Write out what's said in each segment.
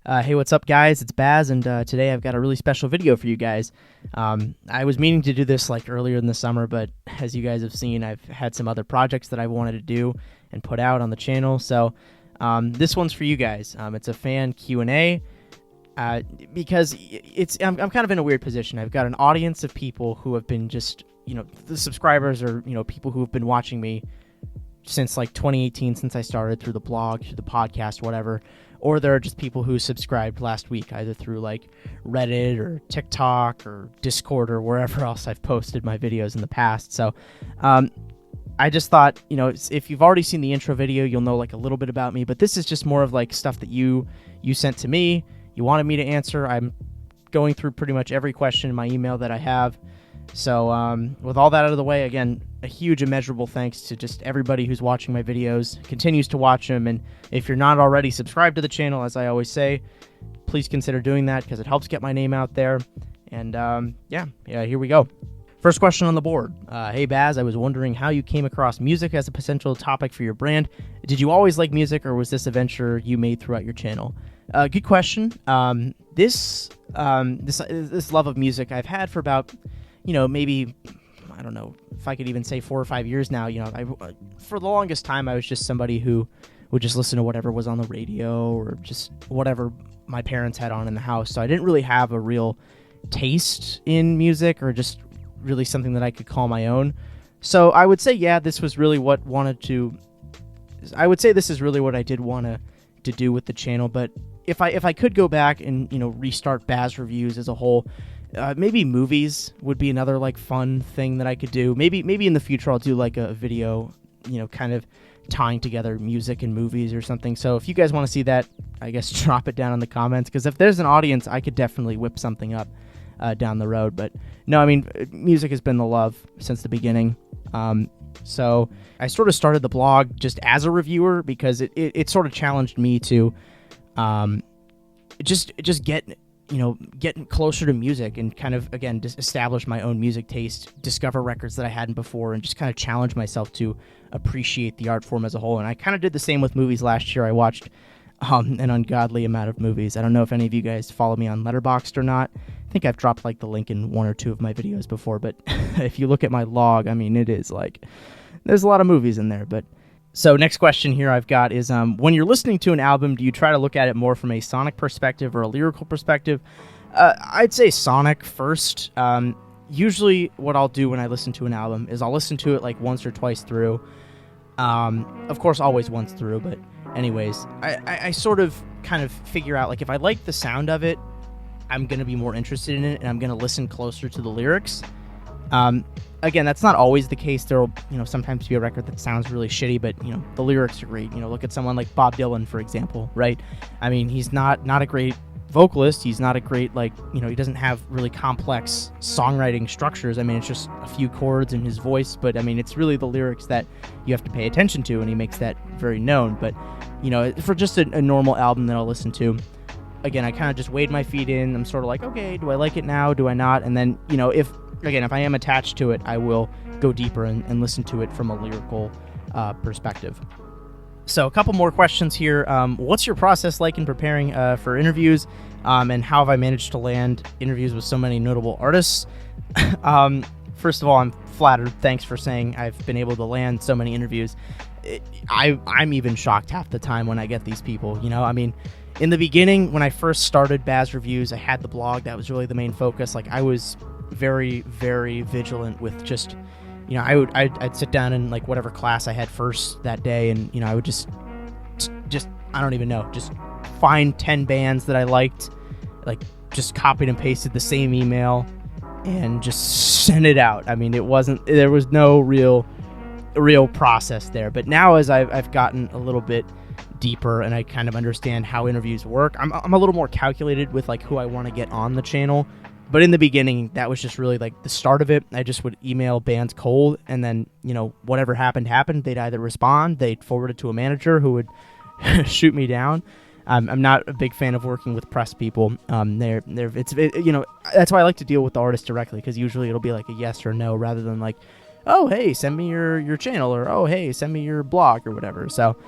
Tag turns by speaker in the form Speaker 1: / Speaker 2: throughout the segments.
Speaker 1: Hey, what's up, guys? It's Bazz, and today I've got a really special video for you guys. I was meaning to do this like earlier in the summer, but as you guys have seen, I've had some other projects that I wanted to do and put out on the channel. So this one's for you guys. It's a fan Q&A because I'm kind of in a weird position. I've got an audience of people who have been just, the subscribers or, people who have been watching me since like 2018, since I started, through the blog, through the podcast, whatever. Or there are just people who subscribed last week, either through like Reddit or TikTok or Discord or wherever else I've posted my videos in the past. So I just thought, if you've already seen the intro video, you'll know like a little bit about me. But this is just more of like stuff that you sent to me, you wanted me to answer. I'm going through pretty much every question in my email that I have. So with all that out of the way, again, a huge immeasurable thanks to just everybody who's watching my videos, continues to watch them, and if you're not already subscribed to the channel, as I always say, please consider doing that because it helps get my name out there. And yeah, here we go. First question on the board. Hey Baz, I was wondering how you came across music as a potential topic for your brand. Did you always like music, or was this a venture you made throughout your channel? Good question. This love of music I've had for about, maybe, I don't know if I could even say 4 or 5 years now. For the longest time, I was just somebody who would just listen to whatever was on the radio or just whatever my parents had on in the house. So I didn't really have a real taste in music or just really something that I could call my own. So I would say, this is really what I did want to do with the channel. But if I could go back and, restart Bazz Reviews as a whole, maybe movies would be another like fun thing that I could do. Maybe in the future I'll do like a video, kind of tying together music and movies or something. So if you guys want to see that, I guess drop it down in the comments, because if there's an audience, I could definitely whip something up down the road. But no, I mean, music has been the love since the beginning. So I sort of started the blog just as a reviewer because it sort of challenged me to just get getting closer to music and kind of, again, just establish my own music taste, discover records that I hadn't before, and just kind of challenge myself to appreciate the art form as a whole. And I kind of did the same with movies last year. I watched an ungodly amount of movies. I don't know if any of you guys follow me on Letterboxd or not. I think I've dropped like the link in 1 or 2 of my videos before, but if you look at my log, I mean, it is like, there's a lot of movies in there. But so next question here I've got is, when you're listening to an album, do you try to look at it more from a sonic perspective or a lyrical perspective? I'd say sonic first. Usually what I'll do when I listen to an album is I'll listen to it like once or twice through. Of course, always once through, but anyways, I sort of kind of figure out, like, if I like the sound of it, I'm going to be more interested in it, and I'm going to listen closer to the lyrics. Again, that's not always the case. There will, sometimes be a record that sounds really shitty, but, the lyrics are great. Look at someone like Bob Dylan, for example, right? I mean, he's not a great vocalist. He's not a great, he doesn't have really complex songwriting structures. I mean, it's just a few chords in his voice, but, I mean, it's really the lyrics that you have to pay attention to, and he makes that very known. But, for just a normal album that I'll listen to, again, I kind of just wade my feet in. I'm sort of like, okay, do I like it now? Do I not? And then, if I am attached to it, I will go deeper and listen to it from a lyrical perspective. So a couple more questions here. What's your process like in preparing for interviews? And how have I managed to land interviews with so many notable artists? First of all, I'm flattered. Thanks for saying I've been able to land so many interviews. I'm even shocked half the time when I get these people. I mean, in the beginning, when I first started Bazz Reviews, I had the blog. That was really the main focus. Like, I was very, very vigilant with just, I'd sit down in like whatever class I had first that day, and I would just I don't even know, just find 10 bands that I liked, like just copied and pasted the same email and just send it out. I mean, there was no real process there. But now, as I've gotten a little bit deeper and I kind of understand how interviews work, I'm a little more calculated with like who I want to get on the channel. But in the beginning, that was just really like the start of it. I just would email bands cold, and then, whatever happened. They'd either respond, they'd forward it to a manager who would shoot me down. I'm not a big fan of working with press people. That's why I like to deal with the artist directly, because usually it'll be like a yes or no, rather than like, oh, hey, send me your channel, or oh, hey, send me your blog or whatever. So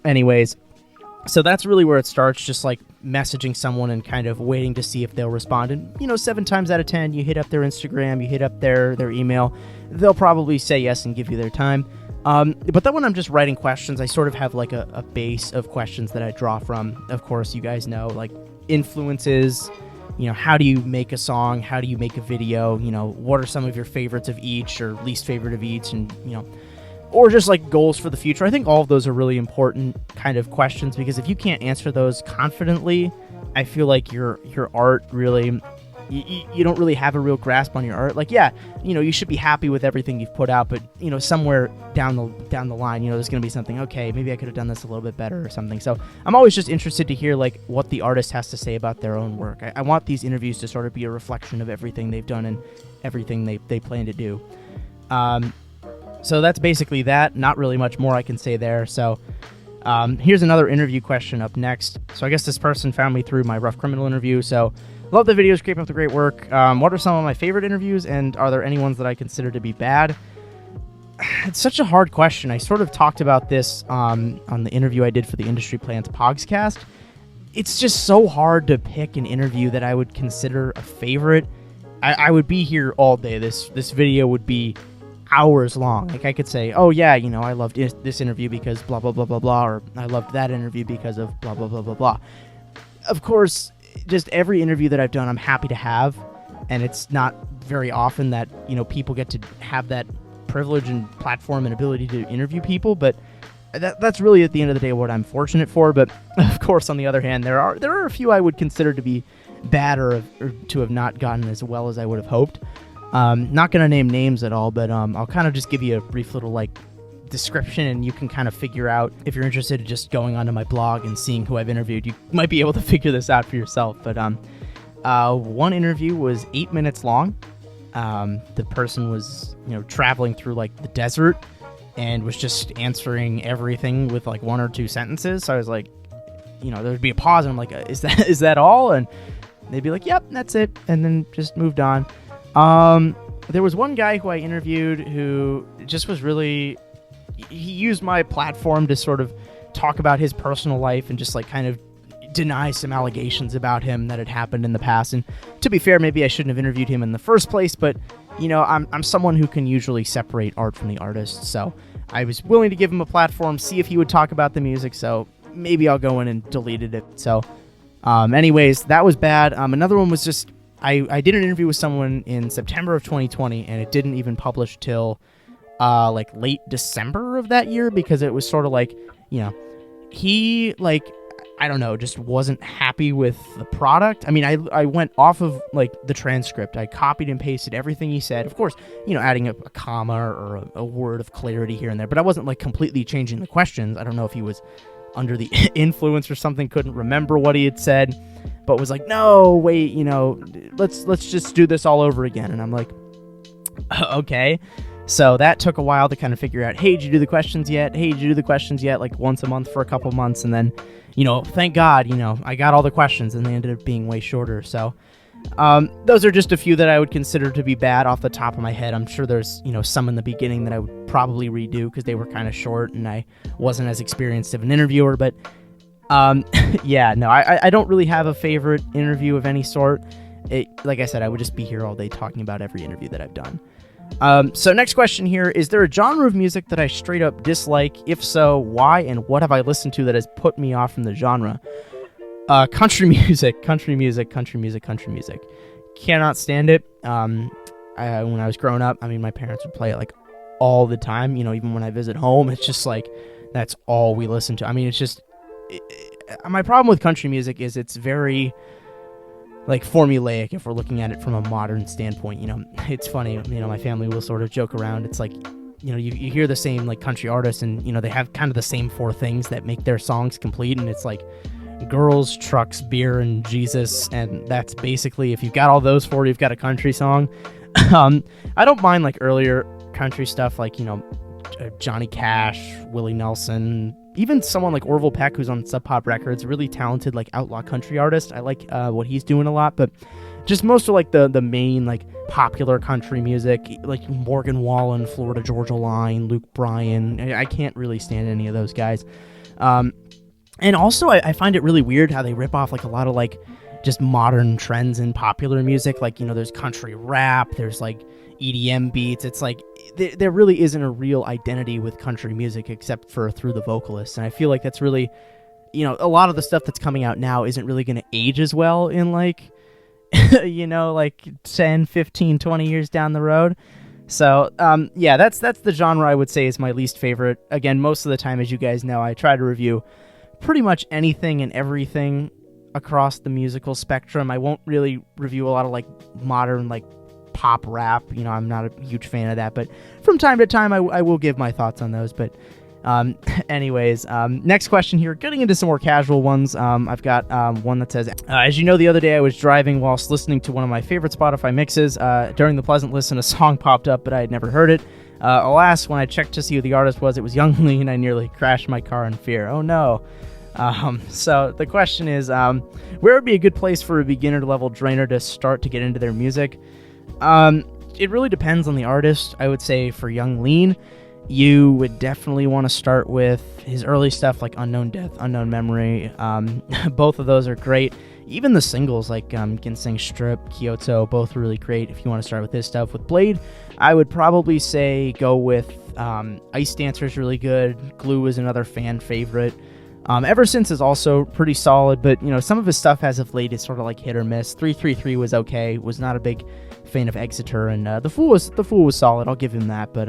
Speaker 1: anyways, So that's really where it starts, just like messaging someone and kind of waiting to see if they'll respond. And 7 times out of 10, you hit up their Instagram, you hit up their email, they'll probably say yes and give you their time. But then when I'm just writing questions, I sort of have like a base of questions that I draw from. Of course, you guys know, like influences, how do you make a song? How do you make a video? What are some of your favorites of each or least favorite of each? And, or just like goals for the future. I think all of those are really important kind of questions, because if you can't answer those confidently, I feel like your art really, you don't really have a real grasp on your art. Like, yeah, you should be happy with everything you've put out, but somewhere down the line, there's going to be something, okay, maybe I could have done this a little bit better or something. So I'm always just interested to hear like what the artist has to say about their own work. I want these interviews to sort of be a reflection of everything they've done and everything they plan to do. So that's basically that. Not really much more I can say there. So here's another interview question up next. So I guess this person found me through my Rough Criminal interview. So love the videos, keep up the great work. What are some of my favorite interviews, and are there any ones that I consider to be bad? It's such a hard question. I sort of talked about this on the interview I did for the Industry Plans Pogscast. It's just so hard to pick an interview that I would consider a favorite. I would be here all day. This video would be hours long. Like I could say, oh yeah, I loved this interview because blah blah blah blah blah, or I loved that interview because of blah blah blah blah blah. Of course, just every interview that I've done, I'm happy to have, and it's not very often that people get to have that privilege and platform and ability to interview people, but that's really at the end of the day what I'm fortunate for. But of course, on the other hand, there are a few I would consider to be bad or to have not gotten as well as I would have hoped. Not going to name names at all, but I'll kind of just give you a brief little description, and you can kind of figure out, if you're interested in just going onto my blog and seeing who I've interviewed, you might be able to figure this out for yourself. But one interview was 8 minutes long. The person was traveling through the desert and was just answering everything with 1 or 2 sentences. So I was like, there would be a pause, and I'm like, is that all? And they'd be like, yep, that's it, and then just moved on. There was one guy who I interviewed who just was really, he used my platform to sort of talk about his personal life and just kind of deny some allegations about him that had happened in the past. And to be fair, maybe I shouldn't have interviewed him in the first place, but I'm someone who can usually separate art from the artist. So I was willing to give him a platform, see if he would talk about the music. So maybe I'll go in and deleted it. So, anyways, that was bad. Another one was just, I did an interview with someone in September of 2020, and it didn't even publish till late December of that year, because it was sort of he I don't know, just wasn't happy with the product. I mean, I went off of the transcript. I copied and pasted everything he said. Of course, adding a comma or a word of clarity here and there, but I wasn't completely changing the questions. I don't know if he was under the influence or something, couldn't remember what he had said, but was like, no, wait, let's just do this all over again. And I'm like, okay. So that took a while to kind of figure out, hey, did you do the questions yet? Hey, did you do the questions yet? Once a month for a couple months. And then, thank God, I got all the questions, and they ended up being way shorter. So those are just a few that I would consider to be bad off the top of my head. I'm sure there's, some in the beginning that I would probably redo because they were kind of short and I wasn't as experienced of an interviewer. But yeah, no, I don't really have a favorite interview of any sort. Like I said, I would just be here all day talking about every interview that I've done. So next question here, is there a genre of music that I straight up dislike? If so, why, and what have I listened to that has put me off from the genre? Country music. Cannot stand it. When I was growing up, my parents would play it all the time. Even when I visit home, it's just that's all we listen to. It's just, my problem with country music is it's very formulaic if we're looking at it from a modern standpoint. It's funny, my family will sort of joke around. It's you hear the same country artists, and they have kind of the same 4 things that make their songs complete, and it's girls, trucks, beer, and Jesus, and that's basically, if you've got all those 4, you've got a country song. I don't mind earlier country stuff, Johnny Cash, Willie Nelson, even someone like Orville Peck, who's on Sub Pop Records, really talented outlaw country artist. I like what he's doing a lot, but just most of the main popular country music, Morgan Wallen, Florida Georgia Line, Luke Bryan. I can't really stand any of those guys. And also, I find it really weird how they rip off like a lot of like just modern trends in popular music. Like, there's country rap, there's like EDM beats. It's like there really isn't a real identity with country music except for through the vocalists. And I feel like that's really, a lot of the stuff that's coming out now isn't really going to age as well in like, like 10, 15, 20 years down the road. So, that's the genre I would say is my least favorite. Again, most of the time, as you guys know, I try to review pretty much anything and everything across the musical spectrum. I won't really review a lot of like modern like pop rap. I'm not a huge fan of that, but from time to time I will give my thoughts on those. But anyways, next question here, getting into some more casual ones. I've got one that says, as you know, the other day I was driving whilst listening to one of my favorite Spotify mixes. During the pleasant listen, a song popped up, but I had never heard it. Alas, when I checked to see who the artist was, it was Young Lee, and I nearly crashed my car in fear. Oh no. So the question is, where would be a good place for a beginner level drainer to start to get into their music? It really depends on the artist. I would say for Young Lean, you would definitely want to start with his early stuff like Unknown Death, Unknown Memory. Both of those are great. Even the singles like Ginseng Strip, Kyoto, both really great if you want to start with his stuff. With Blade, I would probably say go with Ice Dancer is really good. Glue is another fan favorite. Ever Since is also pretty solid, but some of his stuff as of late is sort of like hit or miss. 333 was okay. Was not a big fan of Exeter, and the Fool was solid. I'll give him that, but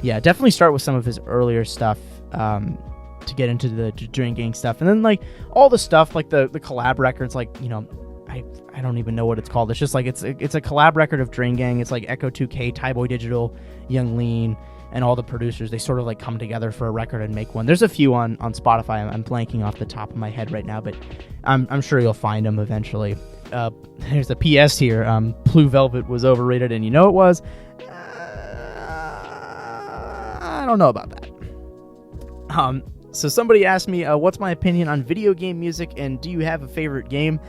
Speaker 1: definitely start with some of his earlier stuff to get into the Drain Gang stuff, and then like all the stuff like the collab records, like I don't even know what it's called. It's just like it's a collab record of Drain Gang. It's like Echo 2K, Tyboy Digital, Young Lean, and all the producers, they sort of like come together for a record and make one. There's a few on Spotify. I'm blanking off the top of my head right now, but I'm sure you'll find them eventually. There's a PS here. Blue Velvet was overrated, and it was. I don't know about that. So somebody asked me, what's my opinion on video game music, and do you have a favorite game?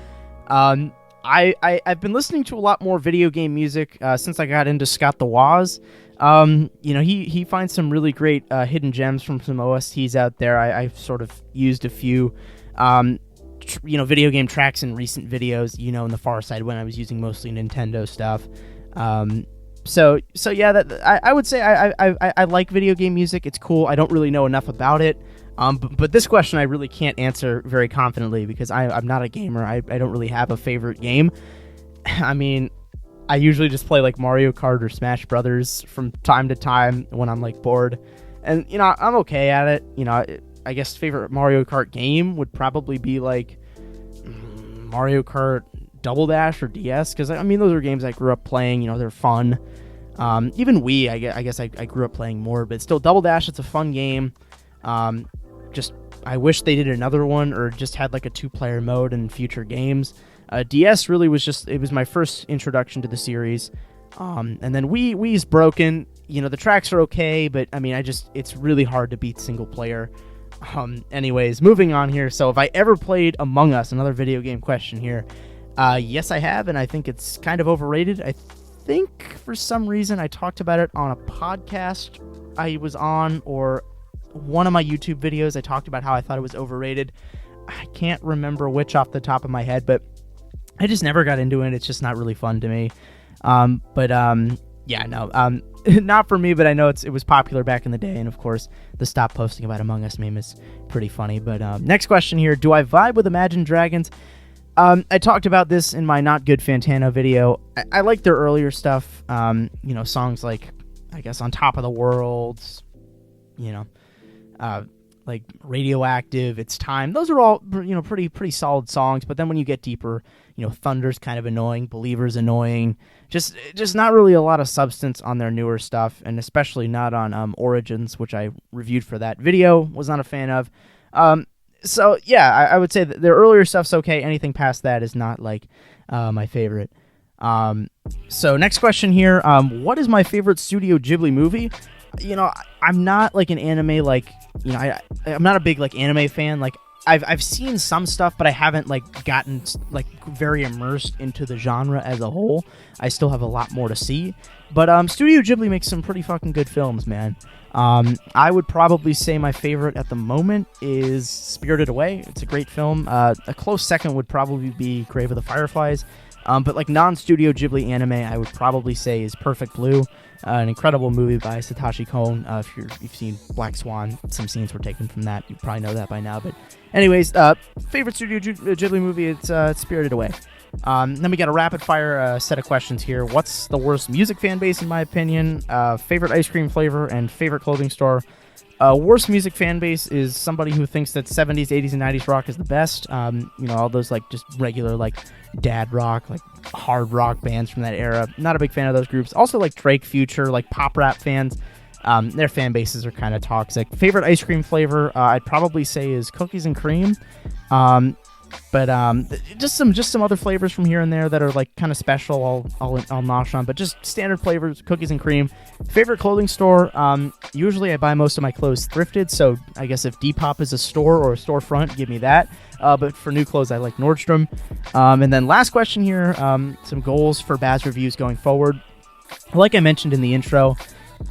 Speaker 1: I've been listening to a lot more video game music since I got into Scott the Woz. He finds some really great hidden gems from some OSTs out there. I've sort of used a few, video game tracks in recent videos, in the Far Side when I was using mostly Nintendo stuff. So yeah, I would say I like video game music. It's cool. I don't really know enough about it. But this question I really can't answer very confidently because I'm not a gamer. I don't really have a favorite game. I mean, I usually just play like Mario Kart or Smash Brothers from time to time when I'm like bored. And, I'm okay at it. I guess favorite Mario Kart game would probably be like Mario Kart Double Dash or DS. Because, those are games I grew up playing. They're fun. Even Wii, I guess I grew up playing more. But still, Double Dash, it's a fun game. I wish they did another one or just had like a 2-player mode in future games. DS really was it was my first introduction to the series. And then Wii's broken. The tracks are okay, but it's really hard to beat single player. Anyways, moving on here. So have I ever played Among Us? Another video game question here. Yes, I have, and I think it's kind of overrated. I think for some reason I talked about it on a podcast I was on, or one of my YouTube videos. I talked about how I thought it was overrated. I can't remember which off the top of my head, but I just never got into it. It's just not really fun to me. Not for me, but I know it was popular back in the day, and of course, the Stop Posting About Among Us meme is pretty funny. But next question here, do I vibe with Imagine Dragons? I talked about this in my Not Good Fantano video. I like their earlier stuff, songs like, I guess, On Top of the World, like Radioactive, It's Time. Those are all, pretty solid songs. But then when you get deeper, Thunder's kind of annoying, Believer's annoying. Just not really a lot of substance on their newer stuff, and especially not on Origins, which I reviewed for that video. Was not a fan of. So yeah, I would say that their earlier stuff's okay. Anything past that is not like my favorite. So next question here. What is my favorite Studio Ghibli movie? I'm not like an anime, like, I'm not a big like anime fan. Like, I've seen some stuff, but I haven't like gotten like very immersed into the genre as a whole. I still have a lot more to see. But Studio Ghibli makes some pretty fucking good films, man. I would probably say my favorite at the moment is Spirited Away. It's a great film. A close second would probably be Grave of the Fireflies. But like non-Studio Ghibli anime, I would probably say is Perfect Blue, an incredible movie by Satoshi Kon. If you've seen Black Swan, some scenes were taken from that. You probably know that by now. But anyways, favorite Studio Ghibli movie, it's Spirited Away. Then we got a rapid-fire set of questions here. What's the worst music fan base, in my opinion? Favorite ice cream flavor and favorite clothing store? Worst music fan base is somebody who thinks that 70s, 80s, and 90s rock is the best. All those like just regular like dad rock, like hard rock bands from that era. Not a big fan of those groups. Also like Drake, Future, like pop rap fans. Their fan bases are kind of toxic. Favorite ice cream flavor, I'd probably say is cookies and cream. But just some other flavors from here and there that are like kind of special. I'll nosh on, but just standard flavors, cookies and cream. Favorite clothing store. Usually I buy most of my clothes thrifted, so I guess if Depop is a store or a storefront, give me that. But for new clothes, I like Nordstrom. And then last question here. Some goals for Bazz reviews going forward. Like I mentioned in the intro,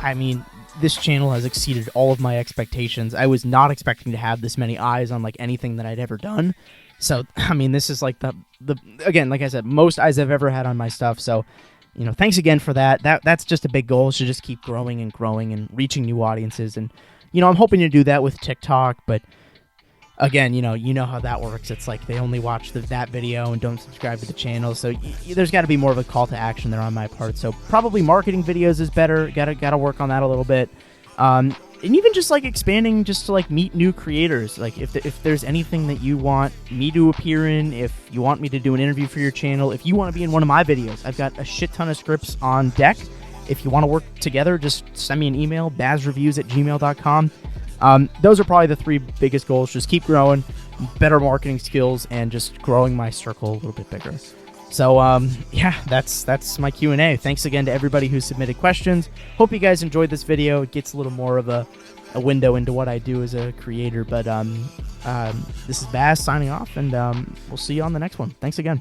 Speaker 1: I mean, this channel has exceeded all of my expectations. I was not expecting to have this many eyes on like anything that I'd ever done. So, I mean, this is like the again, like I said, most eyes I've ever had on my stuff. So, thanks again for that. That's just a big goal, is to just keep growing and reaching new audiences. And, I'm hoping to do that with TikTok. But again, you know how that works. It's like they only watch that video and don't subscribe to the channel. So there's got to be more of a call to action there on my part. So probably marketing videos is better. Got to work on that a little bit. And even just like expanding just to like meet new creators. Like if there's anything that you want me to appear in, if you want me to do an interview for your channel, if you want to be in one of my videos, I've got a shit ton of scripts on deck. If you want to work together, just send me an email, bazzreviews@gmail.com. Those are probably the three biggest goals. Just keep growing, better marketing skills, and just growing my circle a little bit bigger. So, yeah, that's my Q&A. Thanks again to everybody who submitted questions. Hope you guys enjoyed this video. It gets a little more of a window into what I do as a creator. But this is Bazz signing off, and we'll see you on the next one. Thanks again.